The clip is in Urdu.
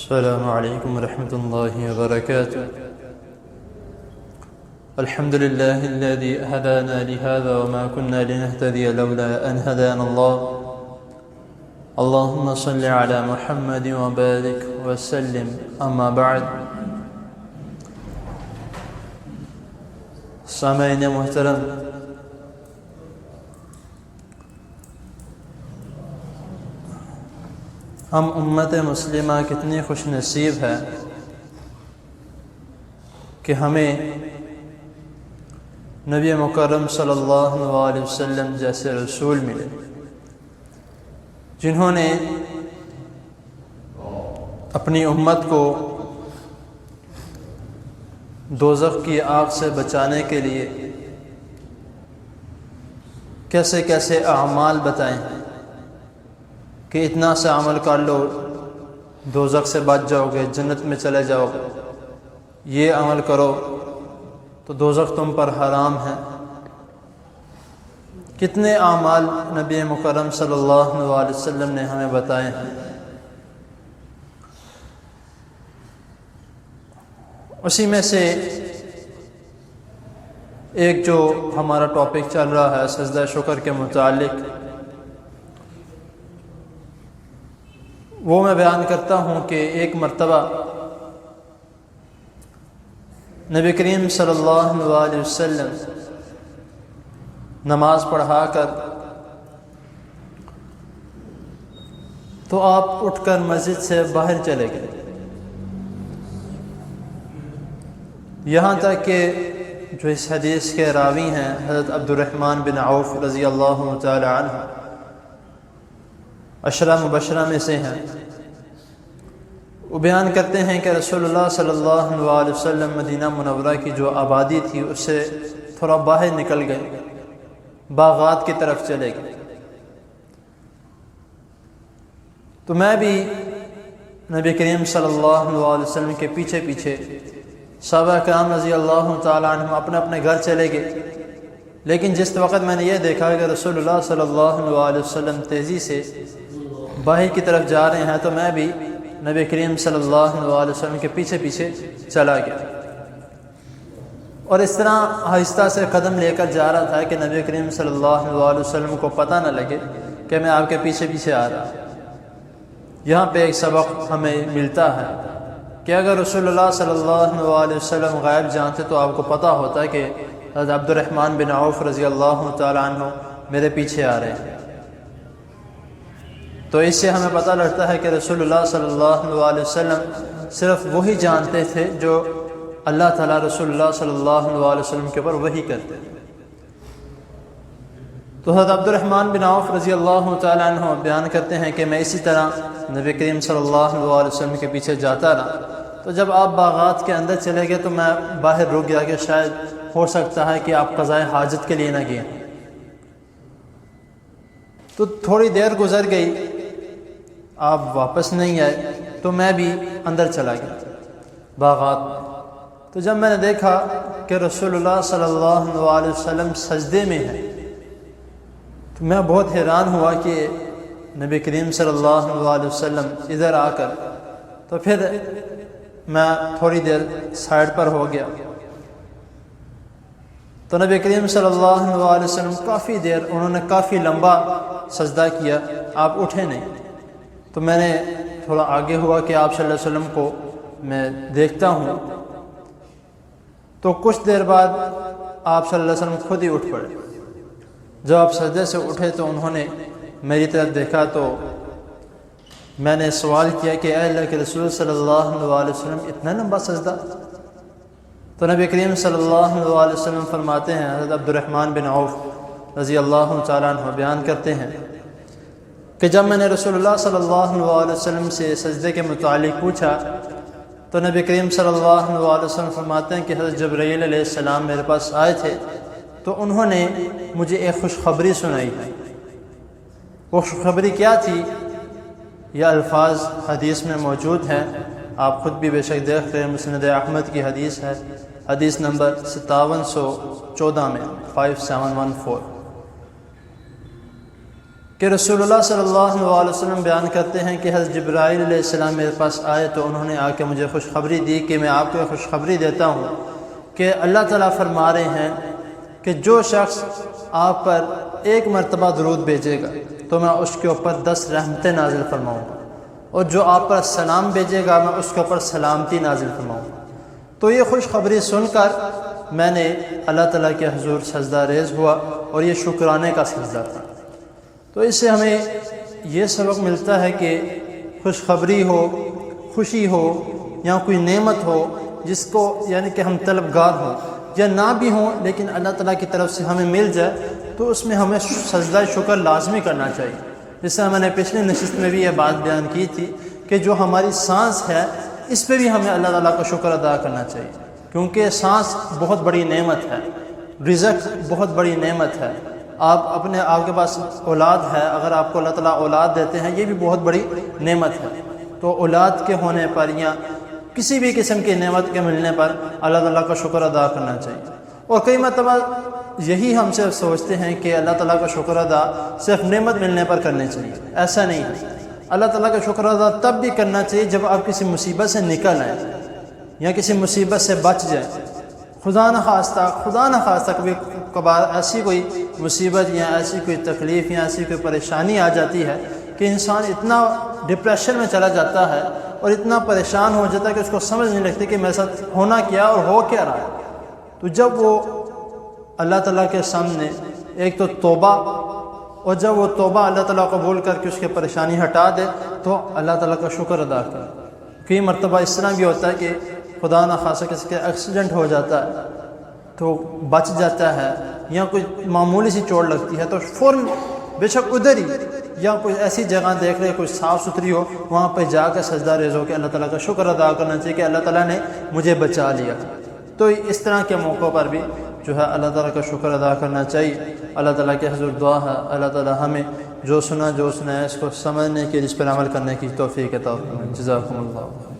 السلام عليكم ورحمة الله وبركاته. الحمد لله الذي هدانا لهذا وما كنا لنهتدي لولا أن هدانا الله. اللهم صل على محمد وبارك وسلم. أما بعد. سامعین محترم، ہم امت مسلمہ کتنی خوش نصیب ہے کہ ہمیں نبی مکرم صلی اللہ علیہ وسلم جیسے رسول ملے، جنہوں نے اپنی امت کو دوزخ کی آگ سے بچانے کے لیے کیسے کیسے اعمال بتائیں کہ اتنا سے عمل کر لو دوزخ سے بچ جاؤ گے، جنت میں چلے جاؤ گے، یہ عمل کرو تو دوزخ تم پر حرام ہے۔ کتنے اعمال نبی مکرم صلی اللہ علیہ وسلم نے ہمیں بتائے ہیں۔ اسی میں سے ایک جو ہمارا ٹاپک چل رہا ہے سجدہ شکر کے متعلق، وہ میں بیان کرتا ہوں کہ ایک مرتبہ نبی کریم صلی اللہ علیہ وسلم نماز پڑھا کر تو آپ اٹھ کر مسجد سے باہر چلے گئے، یہاں تک کہ جو اس حدیث کے راوی ہیں حضرت عبد الرحمن بن عوف رضی اللہ تعالی عنہ، عشرہ مبشرہ میں سے ہیں، وہ بیان کرتے ہیں کہ رسول اللہ صلی اللہ علیہ وسلم مدینہ منورہ کی جو آبادی تھی اس سے تھوڑا باہر نکل گئے، باغات کی طرف چلے گئے۔ تو میں بھی نبی کریم صلی اللہ علیہ وسلم کے پیچھے پیچھے صحابہ کرام رضی اللہ تعالیٰ عنہ اپنے اپنے گھر چلے گئے، لیکن جس وقت میں نے یہ دیکھا کہ رسول اللہ صلی اللہ علیہ وسلم تیزی سے باہر کی طرف جا رہے ہیں تو میں بھی نبی کریم صلی اللہ علیہ وسلم کے پیچھے پیچھے چلا گیا، اور اس طرح آہستہ سے قدم لے کر جا رہا تھا کہ نبی کریم صلی اللہ علیہ وسلم کو پتہ نہ لگے کہ میں آپ کے پیچھے پیچھے آ رہا۔ یہاں پہ ایک سبق ہمیں ملتا ہے کہ اگر رسول اللہ صلی اللہ علیہ وسلم غائب جانتے تو آپ کو پتہ ہوتا ہے کہ حضرت عبد الرحمن بن عوف رضی اللہ تعالیٰ عنہ میرے پیچھے آ رہے ہیں۔ تو اس سے ہمیں پتہ لگتا ہے کہ رسول اللہ صلی اللہ علیہ وسلم صرف وہی جانتے تھے جو اللہ تعالیٰ رسول اللہ صلی اللہ علیہ وسلم کے اوپر وحی کرتے تھے۔ تو حضرت عبد الرحمن بن عوف رضی اللہ تعالیٰ عنہ بیان کرتے ہیں کہ میں اسی طرح نبی کریم صلی اللہ علیہ وسلم کے پیچھے جاتا رہا، تو جب آپ باغات کے اندر چلے گئے تو میں باہر رک گیا کہ شاید ہو سکتا ہے کہ آپ قضائے حاجت کے لیے نہ گئے۔ تو تھوڑی دیر گزر گئی، آپ واپس نہیں آئے، تو میں بھی اندر چلا گیا باغات میں۔ تو جب میں نے دیکھا کہ رسول اللہ صلی اللہ علیہ وسلم سجدے میں ہے تو میں بہت حیران ہوا کہ نبی کریم صلی اللہ علیہ وسلم ادھر آ کر، تو پھر میں تھوڑی دیر سائڈ پر ہو گیا، تو نبی کریم صلی اللہ علیہ وسلم کافی دیر انہوں نے کافی لمبا سجدہ کیا، آپ اٹھے نہیں۔ تو میں نے تھوڑا آگے ہوا کہ آپ صلی اللہ علیہ وسلم کو میں دیکھتا ہوں، تو کچھ دیر بعد آپ صلی اللہ علیہ وسلم خود ہی اٹھ پڑے۔ جب آپ سجدے سے اٹھے تو انہوں نے میری طرف دیکھا، تو میں نے سوال کیا کہ اے اللہ کے رسول صلی اللہ علیہ وسلم اتنا لمبا سجدہ؟ تو نبی کریم صلی اللہ علیہ وسلم فرماتے ہیں، حضرت عبد الرحمن بن عوف رضی اللہ تعالیٰ عنہ بیان کرتے ہیں کہ جب میں نے رسول اللہ صلی اللہ علیہ وسلم سے سجدے کے متعلق پوچھا تو نبی کریم صلی اللہ علیہ وسلم فرماتے ہیں کہ حضرت جبرائیل علیہ السلام میرے پاس آئے تھے، تو انہوں نے مجھے ایک خوشخبری سنائی۔ وہ خوشخبری کیا تھی؟ یہ الفاظ حدیث میں موجود ہیں، آپ خود بھی بے شک دیکھ رہے ہیں، مسند احمد کی حدیث ہے، حدیث نمبر 5714 میں 5714، کہ رسول اللہ صلی اللہ علیہ وسلم بیان کرتے ہیں کہ حضرت جبرائیل علیہ السلام میرے پاس آئے تو انہوں نے آ کے مجھے خوشخبری دی کہ میں آپ کو خوشخبری دیتا ہوں کہ اللہ تعالیٰ فرما رہے ہیں کہ جو شخص آپ پر ایک مرتبہ درود بھیجے گا تو میں اس کے اوپر 10 رحمتیں نازل فرماؤں گا، اور جو آپ پر سلام بھیجے گا میں اس کے اوپر سلامتی نازل فرماؤں گا۔ تو یہ خوشخبری سن کر میں نے اللہ تعالیٰ کے حضور سجدہ ریز ہوا، اور یہ شکرانے کا سجدہ تھا۔ تو اس سے ہمیں یہ سبق ملتا ہے کہ خوشخبری ہو، خوشی ہو یا کوئی نعمت ہو جس کو یعنی کہ ہم طلبگار ہوں یا نہ بھی ہوں لیکن اللہ تعالیٰ کی طرف سے ہمیں مل جائے تو اس میں ہمیں سجدہ شکر لازمی کرنا چاہیے۔ جس سے میں نے پچھلی نشست میں بھی یہ بات بیان کی تھی کہ جو ہماری سانس ہے اس پہ بھی ہمیں اللہ تعالیٰ کا شکر ادا کرنا چاہیے، کیونکہ سانس بہت بڑی نعمت ہے، رزق بہت بڑی نعمت ہے۔ آپ کے پاس اولاد ہے، اگر آپ کو اللہ تعالیٰ اولاد دیتے ہیں یہ بھی بہت بڑی نعمت ہے۔ تو اولاد کے ہونے پر یا کسی بھی قسم کی نعمت کے ملنے پر اللہ تعالیٰ کا شکر ادا کرنا چاہیے۔ اور کئی مرتبہ یہی ہم صرف سوچتے ہیں کہ اللہ تعالیٰ کا شکر ادا صرف نعمت ملنے پر کرنے چاہیے، ایسا نہیں ہے۔ اللہ تعالیٰ کا شکر ادا تب بھی کرنا چاہیے جب آپ کسی مصیبت سے نکل آئیں یا کسی مصیبت سے بچ جائیں۔ خدا نخواستہ کبھی کبھار ایسی کوئی مصیبت یا ایسی کوئی تکلیف یا ایسی کوئی پریشانی آ جاتی ہے کہ انسان اتنا ڈپریشن میں چلا جاتا ہے اور اتنا پریشان ہو جاتا ہے کہ اس کو سمجھ نہیں لگتی کہ میرے ساتھ ہونا کیا اور ہو کیا رہا ہے۔ تو جب وہ اللہ تعالیٰ کے سامنے ایک تو توبہ، اور جب وہ توبہ اللہ تعالیٰ قبول کر کے اس کی پریشانی ہٹا دے تو اللہ تعالیٰ کا شکر ادا کرے۔ کئی مرتبہ اس طرح بھی ہوتا ہے کہ خدا نخواستہ کسی کے ایکسیڈنٹ ہو جاتا ہے تو بچ جاتا ہے یا کوئی معمولی سی چوٹ لگتی ہے تو فوراً بے شک ادھر ہی یا کوئی ایسی جگہ دیکھ رہے کوئی صاف ستھری ہو وہاں پہ جا کے سجدہ ریز ہو کے اللہ تعالیٰ کا شکر ادا کرنا چاہیے کہ اللہ تعالیٰ نے مجھے بچا لیا۔ تو اس طرح کے موقعوں پر بھی جو ہے اللہ تعالیٰ کا شکر ادا کرنا چاہیے۔ اللہ تعالیٰ کے حضور دعا ہے اللہ تعالیٰ ہمیں جو سنا ہے اس کو سمجھنے کے اس پر عمل کرنے کی توفیق عطا فرمائے۔ جزاکم اللہ۔